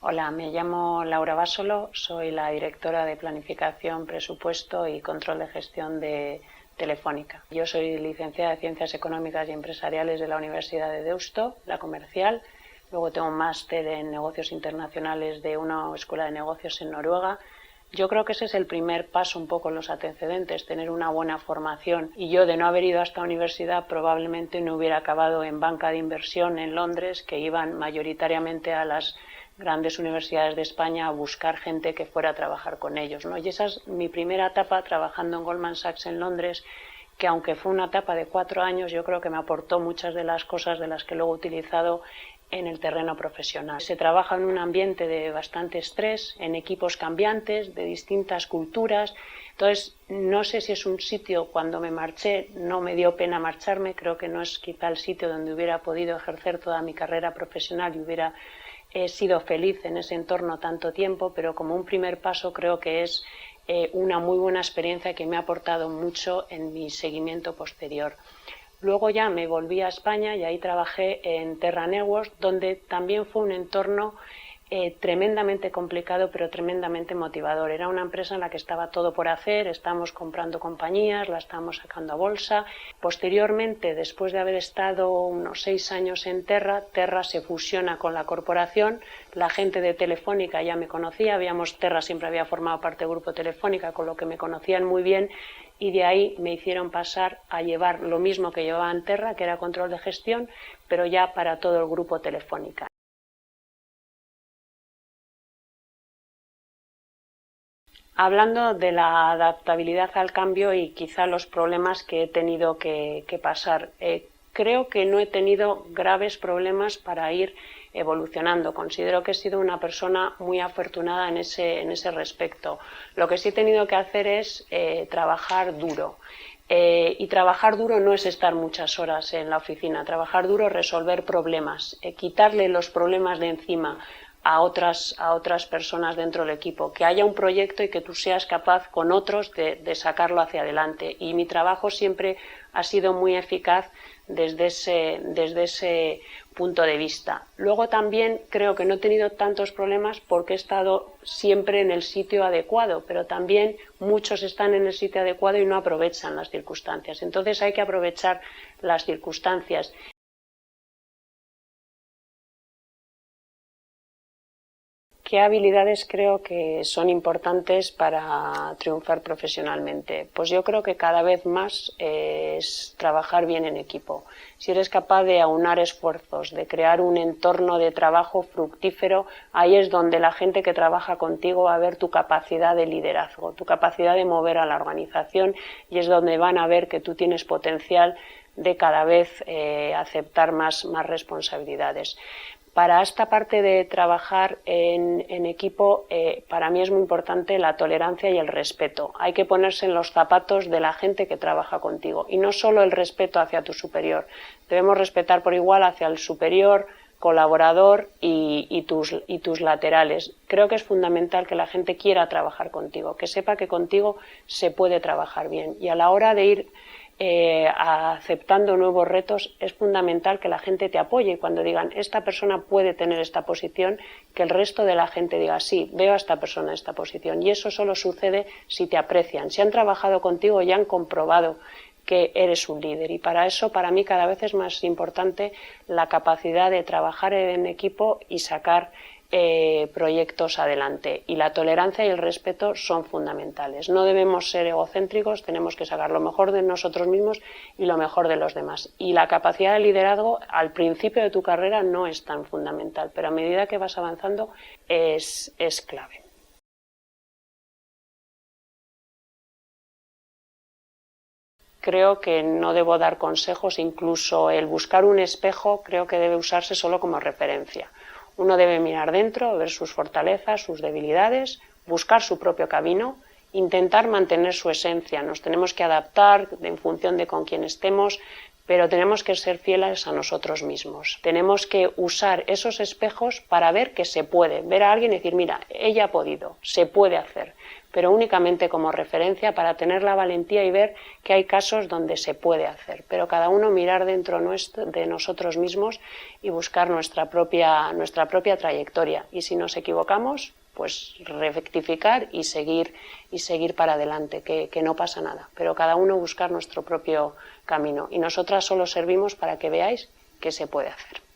Hola, me llamo Laura Básolo, soy la directora de Planificación, Presupuesto y Control de Gestión de Telefónica. Yo soy licenciada en Ciencias Económicas y Empresariales de la Universidad de Deusto, la Comercial. Luego tengo un máster en Negocios Internacionales de una escuela de negocios en Noruega. Yo creo que ese es el primer paso un poco en los antecedentes, tener una buena formación. Y yo, de no haber ido a esta universidad, probablemente no hubiera acabado en banca de inversión en Londres, que iban mayoritariamente a las grandes universidades de España a buscar gente que fuera a trabajar con ellos, ¿no? Y esa es mi primera etapa trabajando en Goldman Sachs en Londres, que aunque fue una etapa de 4 años, yo creo que me aportó muchas de las cosas de las que luego he utilizado en el terreno profesional. Se trabaja en un ambiente de bastante estrés, en equipos cambiantes, de distintas culturas. Entonces, no sé si es un sitio, cuando me marché, no me dio pena marcharme, creo que no es quizá el sitio donde hubiera podido ejercer toda mi carrera profesional y hubiera sido feliz en ese entorno tanto tiempo, pero como un primer paso creo que es una muy buena experiencia que me ha aportado mucho en mi seguimiento posterior. Luego ya me volví a España y ahí trabajé en Terra Networks, donde también fue un entorno tremendamente complicado pero tremendamente motivador. Era una empresa en la que estaba todo por hacer, estábamos comprando compañías, la estábamos sacando a bolsa. Posteriormente, después de haber estado unos 6 años en Terra se fusiona con la corporación. La gente de Telefónica ya me conocía, Terra siempre había formado parte del grupo Telefónica, con lo que me conocían muy bien, y de ahí me hicieron pasar a llevar lo mismo que llevaba en Terra, que era control de gestión, pero ya para todo el grupo Telefónica. Hablando de la adaptabilidad al cambio y quizá los problemas que he tenido que pasar, creo que no he tenido graves problemas para ir evolucionando. Considero que he sido una persona muy afortunada en ese respecto. Lo que sí he tenido que hacer es trabajar duro. Y trabajar duro no es estar muchas horas en la oficina. Trabajar duro es resolver problemas, quitarle los problemas de encima a otras personas dentro del equipo, que haya un proyecto y que tú seas capaz con otros de sacarlo hacia adelante. Y mi trabajo siempre ha sido muy eficaz desde ese punto de vista. Luego también creo que no he tenido tantos problemas porque he estado siempre en el sitio adecuado, pero también muchos están en el sitio adecuado y no aprovechan las circunstancias. Entonces hay que aprovechar las circunstancias. ¿Qué habilidades creo que son importantes para triunfar profesionalmente? Pues yo creo que cada vez más es trabajar bien en equipo. Si eres capaz de aunar esfuerzos, de crear un entorno de trabajo fructífero, ahí es donde la gente que trabaja contigo va a ver tu capacidad de liderazgo, tu capacidad de mover a la organización, y es donde van a ver que tú tienes potencial de cada vez aceptar más responsabilidades. Para esta parte de trabajar en equipo, para mí es muy importante la tolerancia y el respeto. Hay que ponerse en los zapatos de la gente que trabaja contigo, y no solo el respeto hacia tu superior. Debemos respetar por igual hacia el superior, colaborador y tus laterales. Creo que es fundamental que la gente quiera trabajar contigo, que sepa que contigo se puede trabajar bien, y a la hora de ir aceptando nuevos retos es fundamental que la gente te apoye. Cuando digan esta persona puede tener esta posición, que el resto de la gente diga sí, veo a esta persona en esta posición. Y eso solo sucede si te aprecian, si han trabajado contigo y han comprobado que eres un líder. Y para eso, para mí, cada vez es más importante la capacidad de trabajar en equipo y sacar proyectos adelante. Y la tolerancia y el respeto son fundamentales. No debemos ser egocéntricos, tenemos que sacar lo mejor de nosotros mismos y lo mejor de los demás. Y la capacidad de liderazgo al principio de tu carrera no es tan fundamental, pero a medida que vas avanzando es clave. Creo que no debo dar consejos, incluso el buscar un espejo creo que debe usarse solo como referencia. Uno debe mirar dentro, ver sus fortalezas, sus debilidades, buscar su propio camino, intentar mantener su esencia. Nos tenemos que adaptar en función de con quién estemos, pero tenemos que ser fieles a nosotros mismos. Tenemos que usar esos espejos para ver que se puede. Ver a alguien y decir, mira, ella ha podido, se puede hacer. pero únicamente como referencia para tener la valentía y ver que hay casos donde se puede hacer, pero cada uno mirar dentro de nosotros mismos y buscar nuestra propia trayectoria, y si nos equivocamos, pues rectificar y seguir para adelante, que no pasa nada, pero cada uno buscar nuestro propio camino, y nosotras solo servimos para que veáis que se puede hacer.